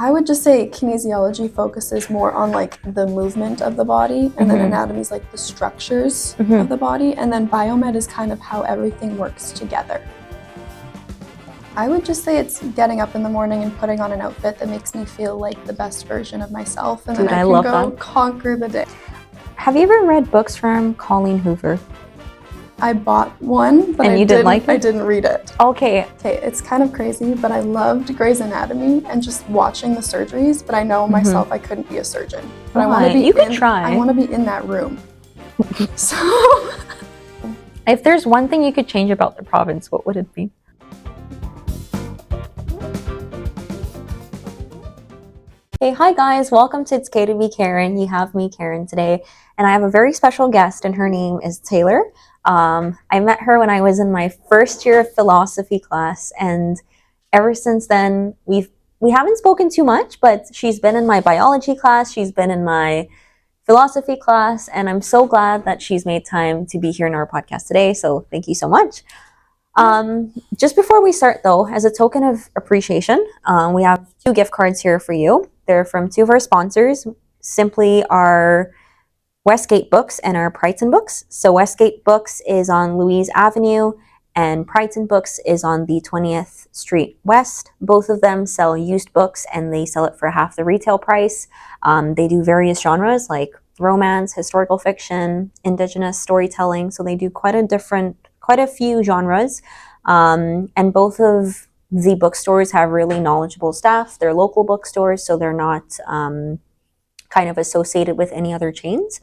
I would just say kinesiology focuses more on like the movement of the body, and then anatomy is like the structures of the body, and then biomed is kind of how everything works together. I would just say it's getting up in the morning and putting on an outfit that makes me feel like the best version of myself, and then I can go conquer the day. Have you ever read books from Colleen Hoover? I bought one, but I didn't read it. Okay, it's kind of crazy, but I loved Grey's Anatomy and just watching the surgeries, but I know myself I couldn't be a surgeon. But I want to be you could try. I want to be in that room. So if there's one thing you could change about the province, what would it be? Hey, hi guys, welcome to It's Okay to Be Karen. You have me, Karen, today, and I have a very special guest, and her name is Taylor. I met her when I was in my first year of philosophy class, and ever since then, we haven't spoken too much, but she's been in my biology class, she's been in my philosophy class, and I'm so glad that she's made time to be here in our podcast today, so thank you so much. Just before we start though, as a token of appreciation, we have 2 gift cards here for you. They're from 2 of our sponsors, simply our Westgate Books and our Prighton Books. So Westgate Books is on Louise Avenue and Prighton Books is on the 20th Street West. Both of them sell used books and they sell it for half the retail price. They do various genres like romance, historical fiction, indigenous storytelling. So they do quite a few genres. And both of the bookstores have really knowledgeable staff. They're local bookstores, so they're not kind of associated with any other chains.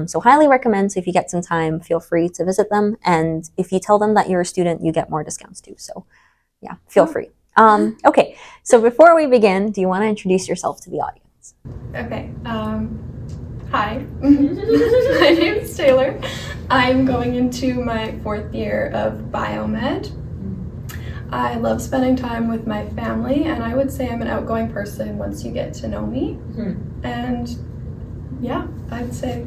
So highly recommend. So if you get some time, feel free to visit them. And if you tell them that you're a student, you get more discounts too. So yeah, feel free. Okay, so before we begin, do you want to introduce yourself to the audience? Okay. Hi, my name is Taylor. I'm going into my 4th year of biomed. I love spending time with my family, and I would say I'm an outgoing person once you get to know me. And yeah, I'd say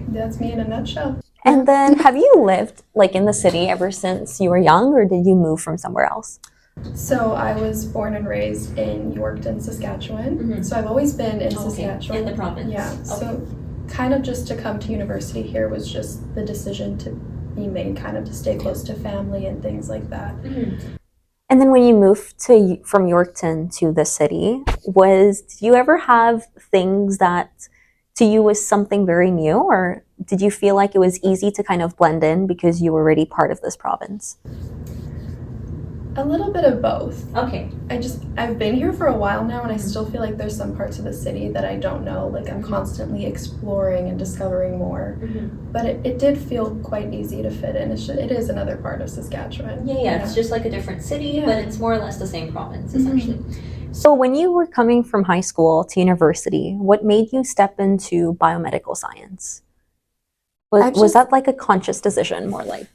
that's me in a nutshell. And then have you lived like in the city ever since you were young, or did you move from somewhere else? So I was born and raised in Yorkton, Saskatchewan. So I've always been in Saskatchewan. In the province. Yeah, so kind of just to come to university here was just the decision to be made, kind of to stay close to family and things like that. And then when you moved from Yorkton to the city, did you ever have things that to you was something very new, or did you feel like it was easy to kind of blend in because you were already part of this province? A little bit of both. Okay. I've been here for a while now, and I still feel like there's some parts of the city that I don't know. Like I'm constantly exploring and discovering more. But it did feel quite easy to fit in. It is another part of Saskatchewan. Yeah, it's just like a different city, but it's more or less the same province, essentially. So when you were coming from high school to university, what made you step into biomedical science? Was that like a conscious decision, more like?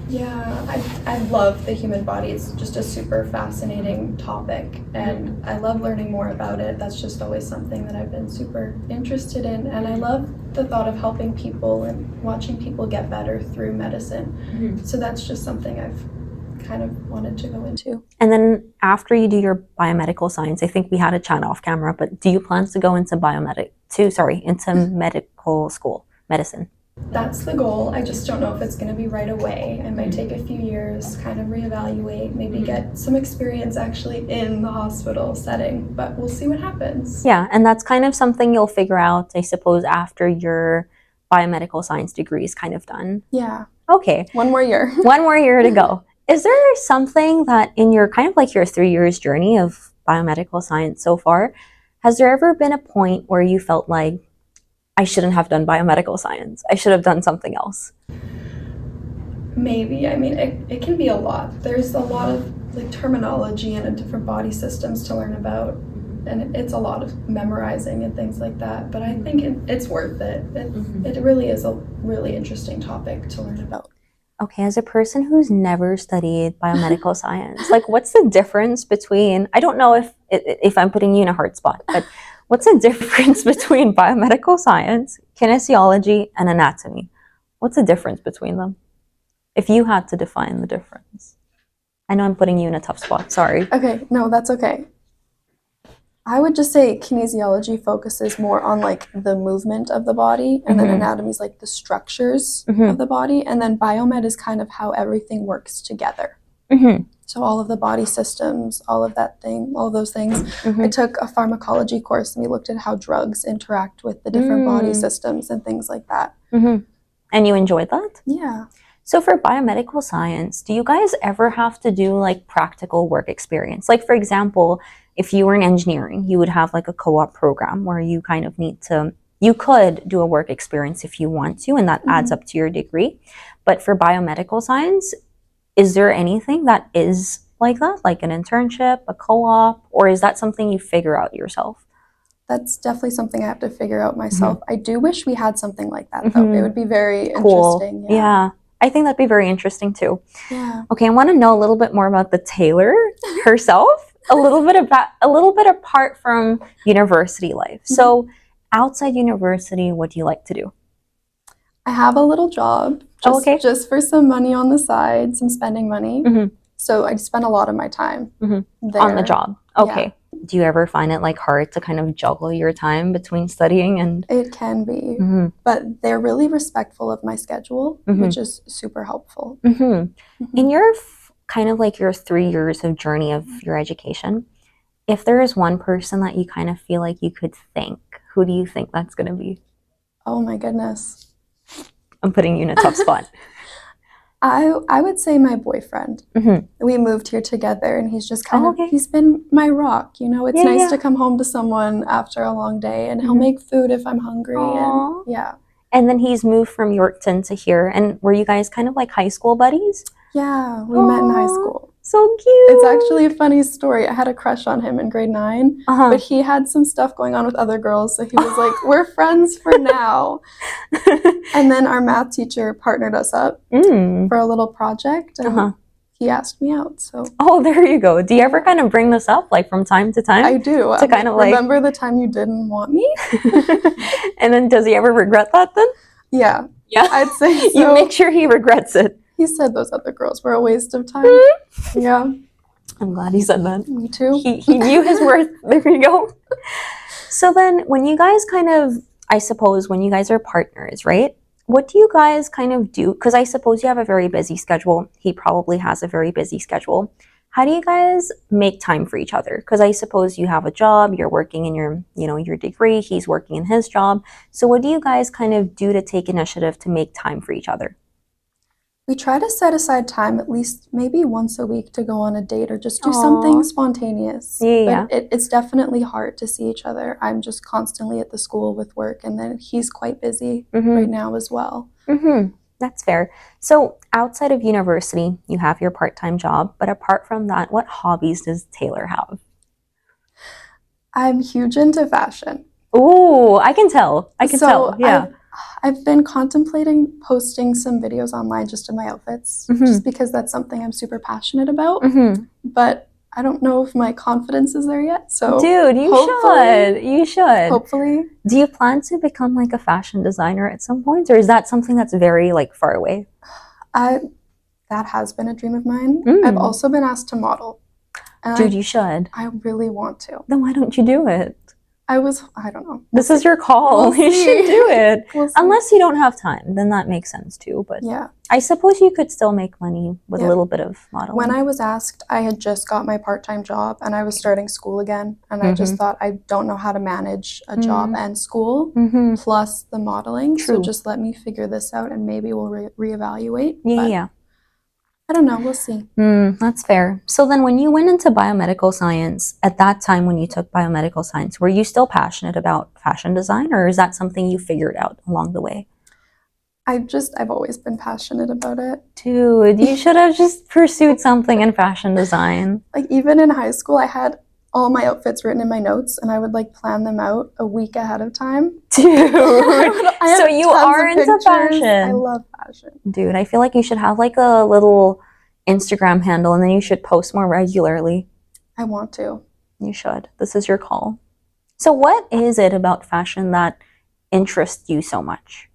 Yeah, I love the human body. It's just a super fascinating topic, and I love learning more about it. That's just always something that I've been super interested in, and I love the thought of helping people and watching people get better through medicine. So that's just something I've kind of wanted to go into. And then after you do your biomedical science, I think we had a chat off camera, but do you plan to go into medical school, medicine? That's the goal. I just don't know if it's going to be right away. It might take a few years, kind of reevaluate, maybe get some experience actually in the hospital setting, but we'll see what happens. Yeah, and that's kind of something you'll figure out, I suppose, after your biomedical science degree is kind of done. Yeah. Okay. One more year. One more year to go. Is there something that in your kind of like your 3 years journey of biomedical science so far, has there ever been a point where you felt like, I shouldn't have done biomedical science, I should have done something else? Maybe. I mean, it can be a lot. There's a lot of like terminology and different body systems to learn about, and it's a lot of memorizing and things like that, but I think it's worth it. It really is a really interesting topic to learn about. Okay, as a person who's never studied biomedical science, like what's the difference between, I don't know if I'm putting you in a hard spot, but what's the difference between biomedical science, kinesiology, and anatomy? What's the difference between them? If you had to define the difference. I know I'm putting you in a tough spot, sorry. Okay, no, that's okay. I would just say kinesiology focuses more on like the movement of the body, and then anatomy is like the structures of the body, and then biomed is kind of how everything works together. So all of the body systems, all of those things. I took a pharmacology course and we looked at how drugs interact with the different body systems and things like that. And you enjoyed that? Yeah. So for biomedical science, do you guys ever have to do like practical work experience? Like for example, if you were in engineering, you would have like a co-op program where you kind of you could do a work experience if you want to, and that adds up to your degree. But for biomedical science, is there anything that is like that, like an internship, a co-op, or is that something you figure out yourself? That's definitely something I have to figure out myself. I do wish we had something like that, though. It would be very interesting. Yeah. I think that'd be very interesting, too. Yeah. Okay, I want to know a little bit more about the Taylor herself, a little bit apart from university life. So outside university, what do you like to do? I have a little job, just for some money on the side, some spending money. So I spend a lot of my time there. On the job. Okay. Yeah. Do you ever find it like hard to kind of juggle your time between studying and... It can be, but they're really respectful of my schedule, which is super helpful. In your kind of like your 3 years of journey of your education, if there is one person that you kind of feel like you could thank, who do you think that's going to be? Oh my goodness. I'm putting you in a tough spot. I would say my boyfriend. We moved here together, and he's just kind of, he's been my rock. You know, it's nice to come home to someone after a long day, and he'll make food if I'm hungry. And yeah. And then he's moved from Yorkton to here. And were you guys kind of like high school buddies? Yeah, we met in high school. So cute. It's actually a funny story. I had a crush on him in grade 9, but he had some stuff going on with other girls, so he was like, we're friends for now. And then our math teacher partnered us up for a little project, and he asked me out. So there you go. Do you ever kind of bring this up like from time to time? I do. To kind of like, remember the time you didn't want me? And then does he ever regret that then? Yeah. Yeah? I'd say so. You make sure he regrets it. He said those other girls were a waste of time. Yeah. I'm glad he said that. Me too. He knew his worth. There you go. So then when you guys kind of, I suppose, when you guys are partners, right? What do you guys kind of do? Because I suppose you have a very busy schedule. He probably has a very busy schedule. How do you guys make time for each other? Because I suppose you have a job, you're working in your degree, he's working in his job. So what do you guys kind of do to take initiative to make time for each other? We try to set aside time at least maybe once a week to go on a date or just do something spontaneous. But it's definitely hard to see each other. I'm just constantly at the school with work, and then he's quite busy right now as well. That's fair. So outside of university, you have your part-time job, but apart from that, what hobbies does Taylor have? I'm huge into fashion. Ooh, I can tell. I can tell. Yeah. I've been contemplating posting some videos online just of my outfits, just because that's something I'm super passionate about. But I don't know if my confidence is there yet. So, dude, you should. You should. Hopefully. Do you plan to become like a fashion designer at some point, or is that something that's very like far away? That has been a dream of mine. I've also been asked to model. Dude, you should. I really want to. Then why don't you do it? I don't know. This is your call. You should do it. Unless you don't have time, then that makes sense too. But yeah, I suppose you could still make money with a little bit of modeling. When I was asked, I had just got my part-time job and I was starting school again. And I just thought, I don't know how to manage a job and school plus the modeling. True. So just let me figure this out and maybe we'll reevaluate. Yeah. I don't know. We'll see. That's fair. So then when you went into biomedical science, at that time when you took biomedical science, were you still passionate about fashion design, or is that something you figured out along the way? I've always been passionate about it. Dude, you should have just pursued something in fashion design. Like even in high school, I had all my outfits written in my notes and I would like plan them out a week ahead of time. Dude, so you are into fashion. I love fashion. Dude, I feel like you should have like a little Instagram handle and then you should post more regularly. I want to. You should. This is your call. So what is it about fashion that interests you so much?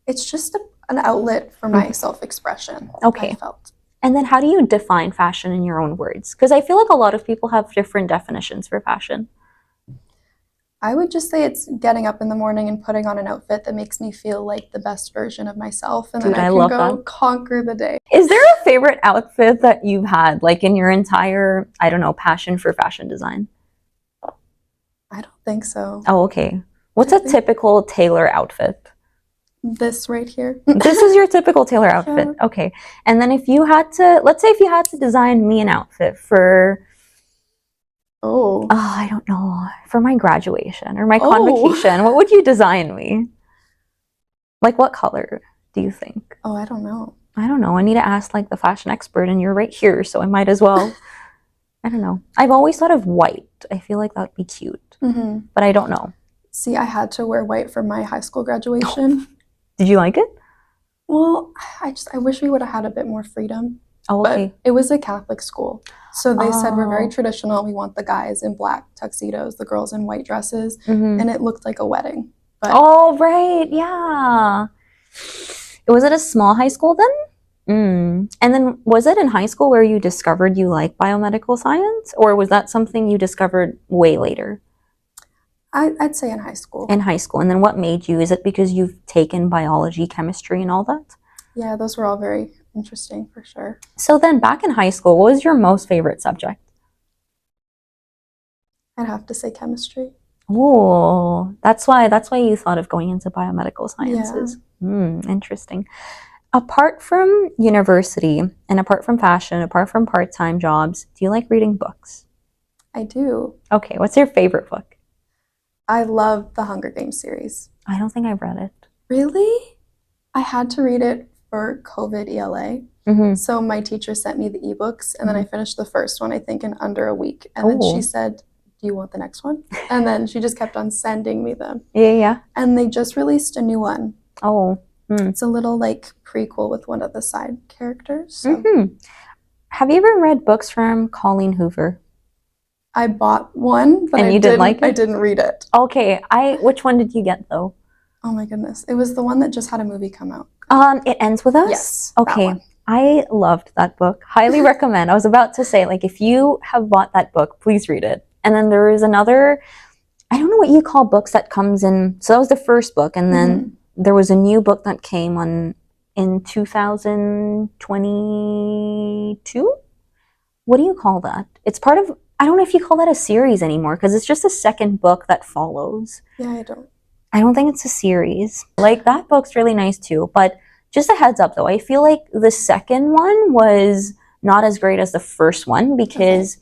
It's just an outlet for my self-expression. Okay. I felt. And then how do you define fashion in your own words? Because I feel like a lot of people have different definitions for fashion. I would just say it's getting up in the morning and putting on an outfit that makes me feel like the best version of myself, and Dude, then I I can love go that. conquer the day. Is there a favorite outfit that you've had, like in your entire, I don't know, passion for fashion design? I don't think so. Oh, okay. What's a typical Taylor outfit? This right here. This is your typical Taylor outfit. Yeah. Okay. And then if you had to, let's say if you had to design me an outfit for, Oh. I don't know, for my graduation or my Oh. convocation, what would you design me? Like what color do you think? Oh, I don't know. I don't know. I need to ask like the fashion expert, and you're right here, so I might as well. I don't know. I've always thought of white. I feel like that would be cute, but I don't know. See, I had to wear white for my high school graduation. Did you like it? Well, I wish we would have had a bit more freedom. Oh, okay. But it was a Catholic school. So they said we're very Oh. traditional. We want the guys in black tuxedos, the girls in white dresses, Mhm. and it looked like a wedding. But Oh, right. Yeah. Was it a small high school then? And then was it in high school where you discovered you like biomedical science, or was that something you discovered way later? I'd say in high school. In high school. And then what made you? Is it because you've taken biology, chemistry, and all that? Yeah, those were all very interesting for sure. So then back in high school, what was your most favorite subject? I'd have to say chemistry. Oh, that's why you thought of going into biomedical sciences. Interesting. Apart from university and apart from fashion, apart from part-time jobs, do you like reading books? I do. Okay, what's your favorite book? I love the Hunger Games series. I don't think I've read it. Really? I had to read it for COVID ELA. So my teacher sent me the ebooks, and then I finished the first one, I think, in under a week. And then she said, do you want the next one? And then she just kept on sending me them. Yeah. And they just released a new one. Oh. It's a little like prequel with one of the side characters. So. Have you ever read books from Colleen Hoover? I bought one, but And you didn't like it? I didn't read it. Okay. Which one did you get though? Oh my goodness. It was the one that just had a movie come out. It Ends With Us? Yes. Okay. I loved that book. Highly recommend. I was about to say, like, if you have bought that book, please read it. And then there is another, I don't know what you call books that comes in. So that was the first book. And then there was a new book that came on in 2022. What do you call that? It's part of, I don't know if you call that a series anymore, because it's just a second book that follows. Yeah, I don't think it's a series. Like, that book's really nice too. But just a heads up though, I feel like the second one was not as great as the first one, because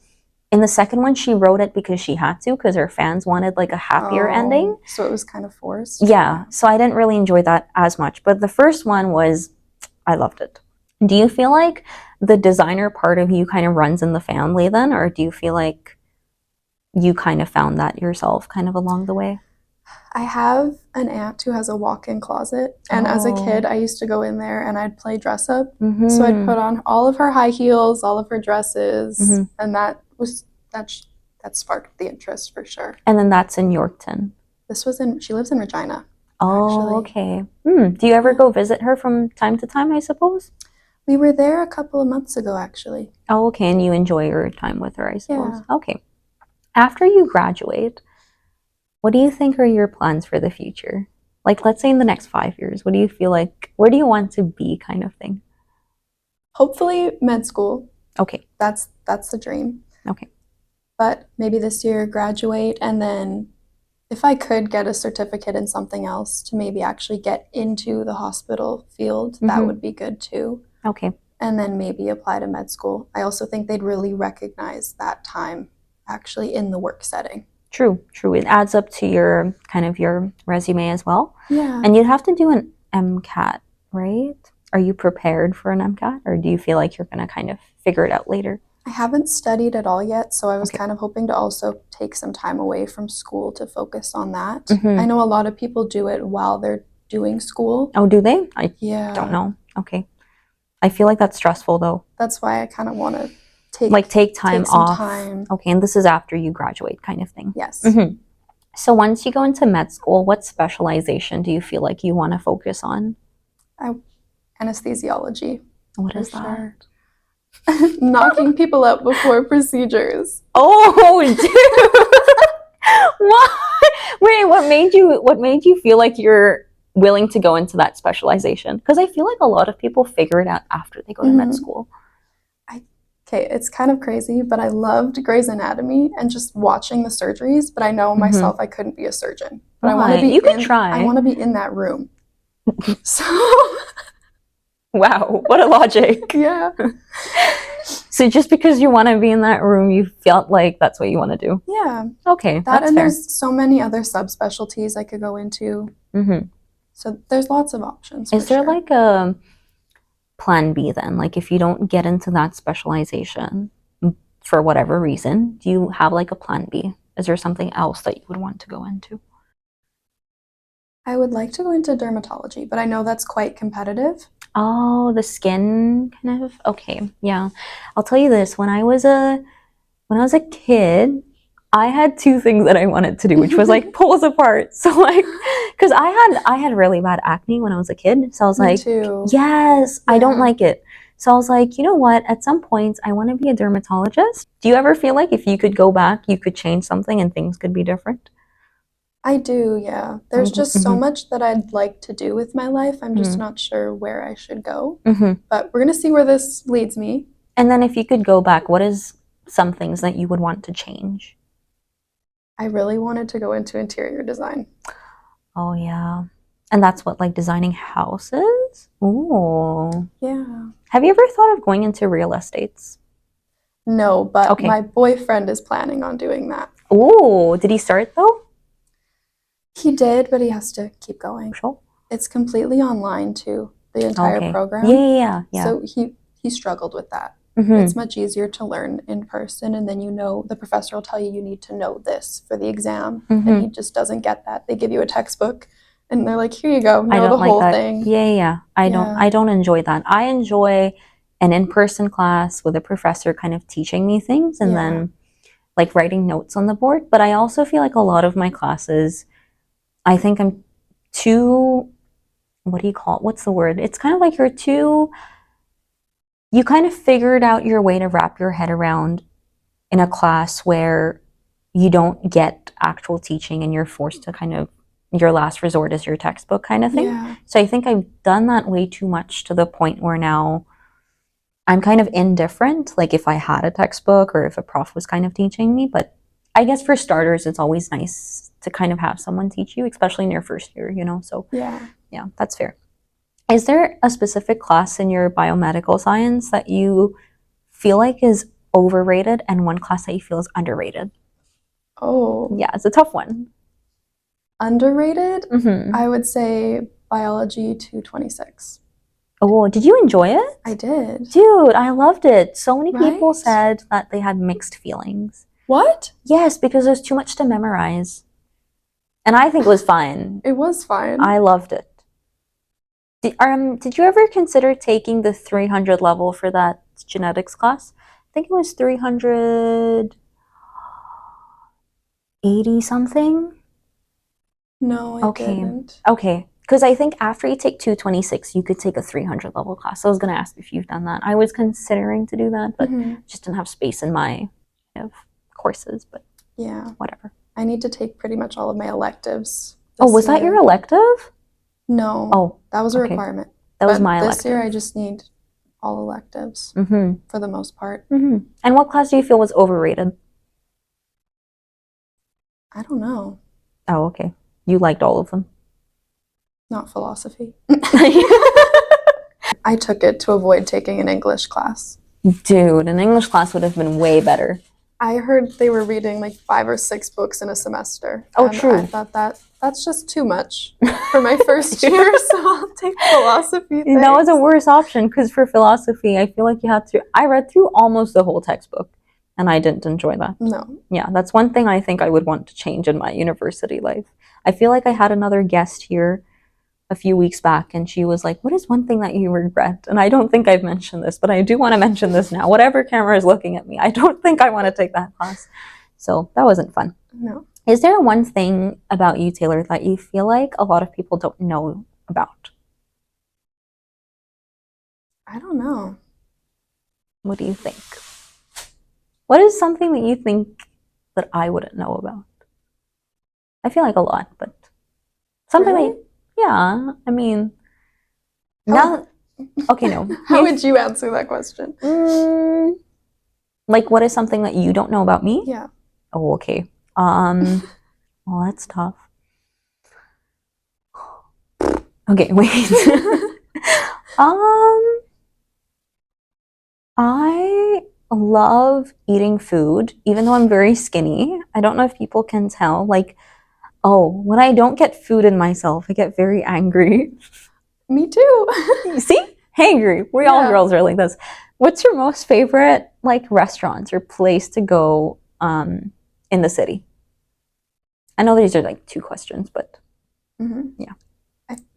in the second one she wrote it because she had to, because her fans wanted like a happier ending. So it was kind of forced. Yeah, so I didn't really enjoy that as much. But the first one I loved it. Do you feel like the designer part of you kind of runs in the family then, or do you feel like you kind of found that yourself kind of along the way? I have an aunt who has a walk-in closet, and as a kid I used to go in there and I'd play dress up. So I'd put on all of her high heels, all of her dresses, and that sparked the interest for sure. And then that's in Yorkton. She lives in Regina. Oh, okay. Do you ever go visit her from time to time, I suppose? We were there a couple of months ago, actually. Oh, okay, and you enjoy your time with her, I suppose. Yeah. Okay. After you graduate, what do you think are your plans for the future? Like, let's say in the next 5 years, what do you feel like, where do you want to be kind of thing? Hopefully med school. Okay. That's the dream. Okay. But maybe this year graduate, and then if I could get a certificate in something else to maybe actually get into the hospital field, that would be good too. Okay. And then maybe apply to med school. I also think they'd really recognize that time actually in the work setting. True. It adds up to your kind of your resume as well. Yeah. And you'd have to do an MCAT, right? Are you prepared for an MCAT, or do you feel like you're going to kind of figure it out later? I haven't studied at all yet, so I was kind of hoping to also take some time away from school to focus on that. I know a lot of people do it while they're doing school. Oh, do they? I don't know. Okay. I feel like that's stressful though. That's why I kind of want to take time off. Time. Okay, and this is after you graduate kind of thing. Yes. So once you go into med school, what specialization do you feel like you want to focus on? Anesthesiology. What is that? Knocking people out before procedures. Oh, dude. What? Wait, what made you feel like you're willing to go into that specialization? Because I feel like a lot of people figure it out after they go to med school. Okay, it's kind of crazy, but I loved Grey's Anatomy and just watching the surgeries, but I know myself I couldn't be a surgeon. But I want to be You could try. I want to be in that room. So wow, what a logic. yeah. So just because you want to be in that room, you felt like that's what you want to do? Yeah. Okay, that's and fair. There's so many other subspecialties I could go into. So there's lots of options. Is there like a plan B then? Like if you don't get into that specialization for whatever reason, do you have like a plan B? Is there something else that you would want to go into? I would like to go into dermatology, but I know that's quite competitive. Oh, the skin kind of. Okay, yeah. I'll tell you this. When I was a kid, I had two things that I wanted to do, which was like pull us apart. So like, because I had really bad acne when I was a kid. So I was Me like, too. yes, Yeah. I don't like it. So I was like, you know what? At some point, I want to be a dermatologist. Do you ever feel like if you could go back, you could change something and things could be different? I do, yeah. There's just so much that I'd like to do with my life. I'm just not sure where I should go. But we're going to see where this leads me. And then if you could go back, what is some things that you would want to change? I really wanted to go into interior design. Oh, yeah. And that's what, like designing houses? Ooh. Yeah. Have you ever thought of going into real estates? No, but my boyfriend is planning on doing that. Ooh, did he start though? He did, but he has to keep going. Sure. It's completely online too, the entire program. Yeah. So he struggled with that. It's much easier to learn in person, and then the professor will tell you need to know this for the exam, and he just doesn't get that. They give you a textbook, and they're like, here you go, know the whole thing. Yeah. I don't enjoy that. I enjoy an in-person class with a professor kind of teaching me things and then like writing notes on the board. But I also feel like a lot of my classes, I think I'm too, what do you call it? What's the word? It's kind of like you kind of figured out your way to wrap your head around in a class where you don't get actual teaching and you're forced to kind of, your last resort is your textbook kind of thing. Yeah. So I think I've done that way too much to the point where now I'm kind of indifferent, like if I had a textbook or if a prof was kind of teaching me. But I guess for starters, it's always nice to kind of have someone teach you, especially in your first year, So yeah, that's fair. Is there a specific class in your biomedical science that you feel like is overrated and one class that you feel is underrated? Oh. Yeah, it's a tough one. Underrated? I would say biology 226. Oh, did you enjoy it? I did. Dude, I loved it. So many people said that they had mixed feelings. What? Yes, because there's too much to memorize. And I think it was fine. It was fine. I loved it. Did you ever consider taking the 300 level for that genetics class? I think it was 380 something. No, I didn't. Okay. Because I think after you take 226, you could take a 300 level class. So I was going to ask if you've done that. I was considering to do that, but just didn't have space in my courses. But yeah, whatever. I need to take pretty much all of my electives. Oh, was that your elective? No. Oh, that was a requirement. That was my elective. This year, I just need all electives for the most part. And what class do you feel was overrated? I don't know. Oh, okay. You liked all of them? Not philosophy. I took it to avoid taking an English class. Dude, an English class would have been way better. I heard they were reading like 5 or 6 books in a semester. Oh, true. I thought that's just too much for my first year, so I'll take philosophy. Thanks. That was a worse option because for philosophy, I feel like I read through almost the whole textbook and I didn't enjoy that. No. Yeah, that's one thing I think I would want to change in my university life. I feel like I had another guest here a few weeks back and she was like, what is one thing that you regret? And I don't think I've mentioned this, but I do want to mention this now. Whatever camera is looking at me, I don't think I want to take that class. So that wasn't fun. No. Is there one thing about you, Taylor, that you feel like a lot of people don't know about? I don't know. What do you think? What is something that you think that I wouldn't know about? I feel like a lot, but something Really? like, yeah, I mean, How- now, okay, no. How would you answer that question? Like, what is something that you don't know about me? Yeah. Oh, okay. Well, that's tough. Okay, wait. I love eating food, even though I'm very skinny. I don't know if people can tell. Like, oh, when I don't get food in myself, I get very angry. Me too. You see? Hangry. We all Yeah. girls are like this. What's your most favorite like restaurants or place to go in the city? I know these are like two questions, but yeah.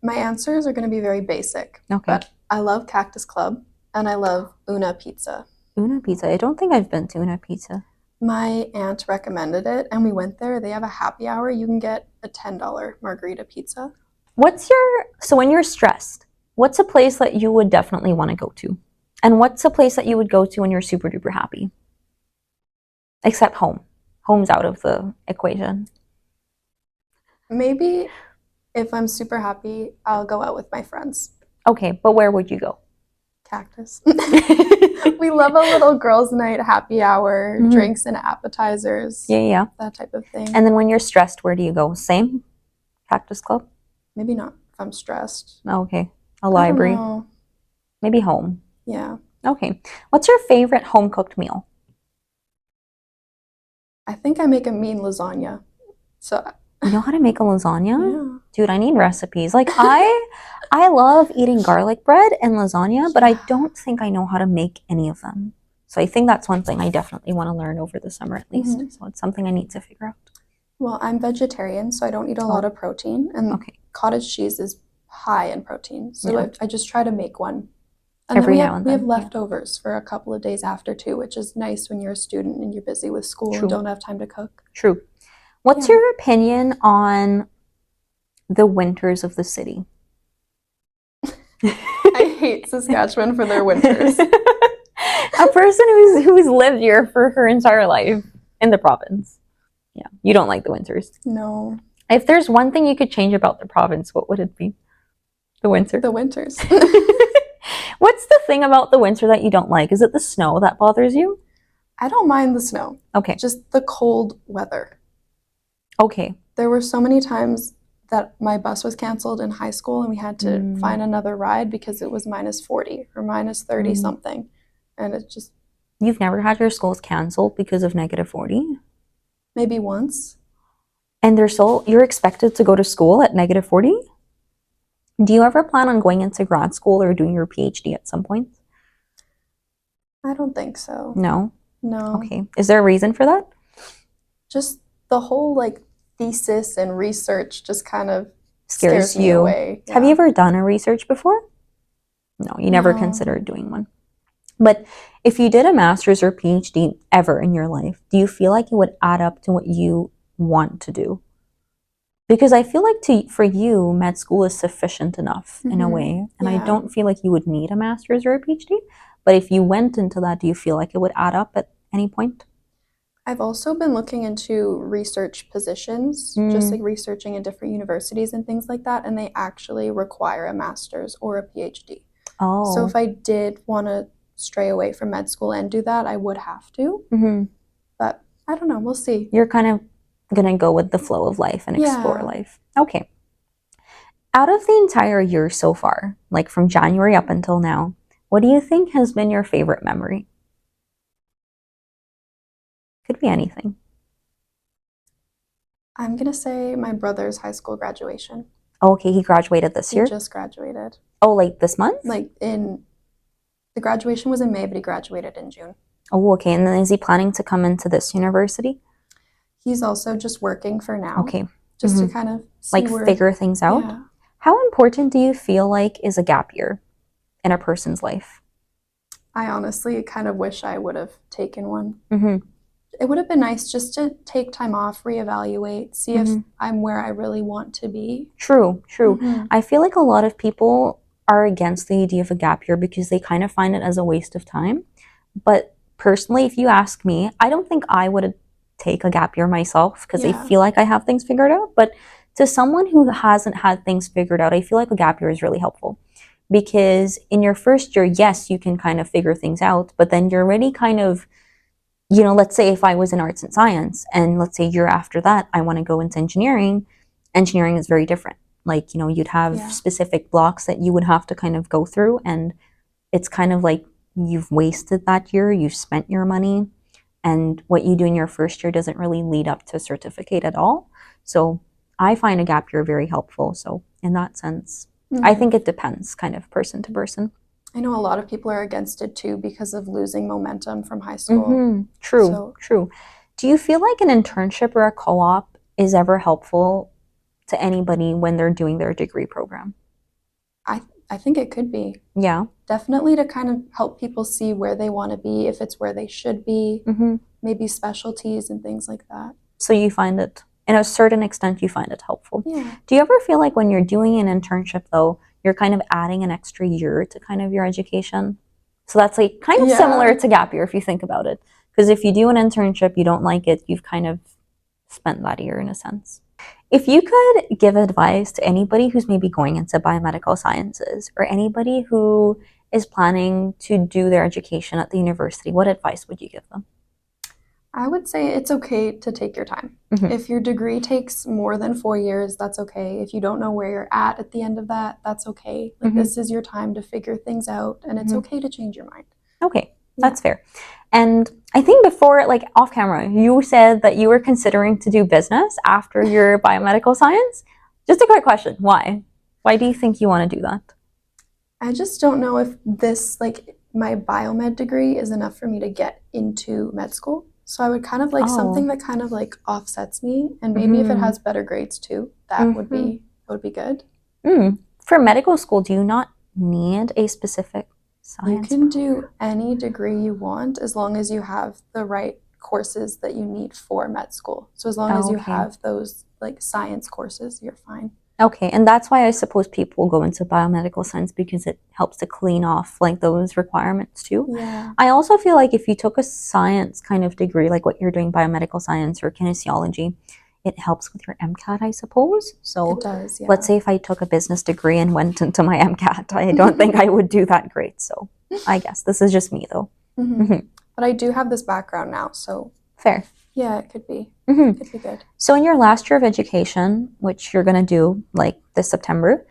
My answers are going to be very basic. Okay. But I love Cactus Club and I love Una Pizza. Una Pizza. I don't think I've been to Una Pizza. My aunt recommended it and we went there. They have a happy hour. You can get a $10 margarita pizza. So when you're stressed, what's a place that you would definitely want to go to? And what's a place that you would go to when you're super duper happy? Except home. Home's out of the equation. Maybe if I'm super happy, I'll go out with my friends. Okay, but where would you go? Cactus. We love a little girls' night, happy hour, Mhm. drinks and appetizers, Yeah. that type of thing. And then when you're stressed, where do you go? Same? Cactus Club? Maybe not if I'm stressed. Oh, okay. A I don't library? know. Maybe home. Yeah. Okay. What's your favorite home cooked meal? I think I make a mean lasagna. So, You know how to make a lasagna? yeah. Dude, I need recipes. Like I love eating garlic bread and lasagna, but I don't think I know how to make any of them. So I think that's one thing I definitely want to learn over the summer at least. Mhm. So it's something I need to figure out. Well, I'm vegetarian, so I don't eat a lot of protein. And Okay. cottage cheese is high in protein. So Yeah. I just try to make one. And Every then now and we have then, yeah. leftovers for a couple of days after too, which is nice when you're a student and you're busy with school True. and don't have time to cook. True. What's Yeah. your opinion on the winters of the city? I hate Saskatchewan for their winters. A person who's lived here for her entire life in the province. Yeah, you don't like the winters. No, If there's one thing you could change about the province, what would it be? The winter. the winters. What's the thing about the winter that you don't like? Is it the snow that bothers you? I don't mind the snow, Okay. just the cold weather. Okay. There were so many times that my bus was canceled in high school and we had to find another ride because it was minus 40 or minus 30 something. And it just You've never had your schools canceled because of negative 40? maybe once. And you're expected to go to school at negative 40? Do you ever plan on going into grad school or doing your PhD at some point? I don't think so. No? No. Okay. Is there a reason for that? Just the whole like thesis and research just kind of Scares me you. away. Have you ever done a research before? No, you never No. considered doing one. But if you did a master's or PhD ever in your life, do you feel like it would add up to what you want to do? Because I feel like for you, med school is sufficient enough in a way. And I Yeah. don't feel like you would need a master's or a PhD. But if you went into that, do you feel like it would add up at any point? I've also been looking into research positions, just like researching in different universities and things like that, and they actually require a master's or a PhD. Oh. So if I did want to stray away from med school and do that, I would have to. But I don't know, we'll see. You're kind of going to go with the flow of life and explore Yeah. life. Okay. Out of the entire year so far, like from January up until now, what do you think has been your favorite memory? Could be anything. I'm going to say my brother's high school graduation. Okay, he graduated this He year? just graduated. Oh, like this month? The graduation was in May, but he graduated in June. Oh, okay. And then is he planning to come into this university? He's also just working for now. Okay. Just to kind of see Like figure things out? Yeah. How important do you feel like is a gap year in a person's life? I honestly kind of wish I would have taken one. It would have been nice just to take time off, reevaluate, see if I'm where I really want to be. True. I feel like a lot of people are against the idea of a gap year because they kind of find it as a waste of time. But personally, if you ask me, I don't think I would take a gap year myself because I Yeah. feel like I have things figured out. But to someone who hasn't had things figured out, I feel like a gap year is really helpful. Because in your first year, yes, you can kind of figure things out, but then you're already kind of, let's say if I was in arts and science, and let's say year after that, I want to go into engineering, engineering is very different. Like, you'd have Yeah. specific blocks that you would have to kind of go through, and it's kind of like you've wasted that year, you've spent your money, and what you do in your first year doesn't really lead up to a certificate at all. So I find a gap year very helpful. So in that sense, I think it depends kind of person to person. I know a lot of people are against it too because of losing momentum from high school. True. Do you feel like an internship or a co-op is ever helpful to anybody when they're doing their degree program? I think it could be. Yeah. Definitely to kind of help people see where they want to be, if it's where they should be, maybe specialties and things like that. So you find it, in a certain extent, you find it helpful. Yeah. Do you ever feel like when you're doing an internship, though, you're kind of adding an extra year to kind of your education? So that's like kind of similar to gap year if you think about it. Because if you do an internship, you don't like it, you've kind of spent that year in a sense. If you could give advice to anybody who's maybe going into biomedical sciences or anybody who is planning to do their education at the university, what advice would you give them? I would say it's okay to take your time. If your degree takes more than 4 years, that's okay. If you don't know where you're at the end of that, that's okay. Like this is your time to figure things out, and it's okay to change your mind. Okay, that's fair. And I think before, like off camera, you said that you were considering to do business after your biomedical science. Just a quick question. Why? Why do you think you want to do that? I just don't know if this, like my biomed degree is enough for me to get into med school. So I would kind of like something that kind of like offsets me, and maybe if it has better grades too, that would be good. For medical school, do you not need a specific science? You can do any degree you want as long as you have the right courses that you need for med school. So as long as you have those like science courses, you're fine. Okay, and that's why I suppose people go into biomedical science, because it helps to clean off like those requirements too. Yeah. I also feel like if you took a science kind of degree, like what you're doing, biomedical science or kinesiology, it helps with your MCAT, I suppose. So it does, yeah. Let's say if I took a business degree and went into my MCAT, I don't think I would do that great. So I guess this is just me though. But I do have this background now, so fair. Yeah, it could be. It could be good. So in your last year of education, which you're going to do like this September,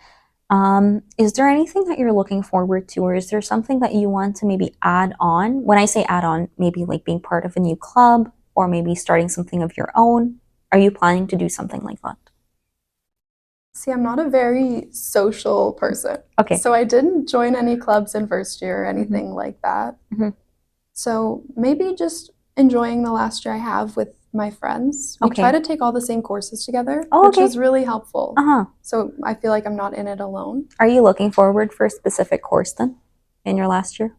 is there anything that you're looking forward to, or is there something that you want to maybe add on? When I say add on, maybe like being part of a new club or maybe starting something of your own. Are you planning to do something like that? See, I'm not a very social person. Okay. So I didn't join any clubs in first year or anything like that. So maybe just enjoying the last year I have with my friends. We try to take all the same courses together, which is really helpful. So I feel like I'm not in it alone. Are you looking forward for a specific course then in your last year?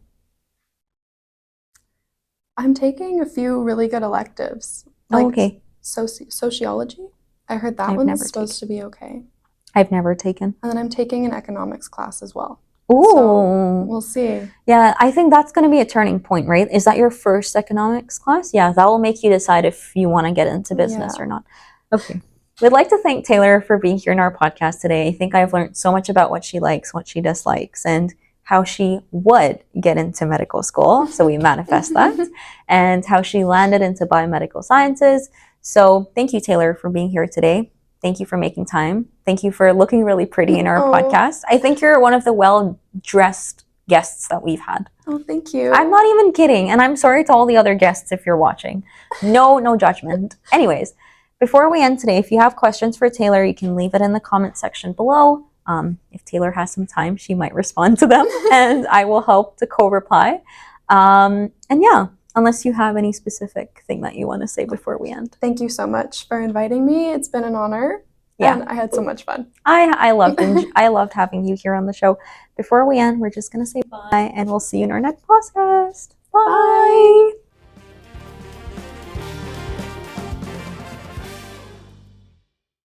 I'm taking a few really good electives. Like sociology. I heard that one's supposed to be okay. I've never taken. And then I'm taking an economics class as well. Ooh. So we'll see. Yeah, I think that's going to be a turning point, right? Is that your first economics class? Yeah, that will make you decide if you want to get into business or not. Okay. We'd like to thank Taylor for being here in our podcast today. I think I've learned so much about what she likes, what she dislikes, and how she would get into medical school. So we manifest that. And how she landed into biomedical sciences. So thank you, Taylor, for being here today. Thank you for making time. Thank you for looking really pretty in our podcast. I think you're one of the well-dressed guests that we've had. Oh, thank you. I'm not even kidding. And I'm sorry to all the other guests if you're watching. No judgment. Anyways, before we end today, if you have questions for Taylor, you can leave it in the comment section below. If Taylor has some time, she might respond to them and I will help to co-reply. And yeah. Unless you have any specific thing that you want to say before we end. Thank you so much for inviting me. It's been an honor. Yeah. And I had so much fun. I loved having you here on the show. Before we end, we're just going to say bye, and we'll see you in our next podcast. Bye.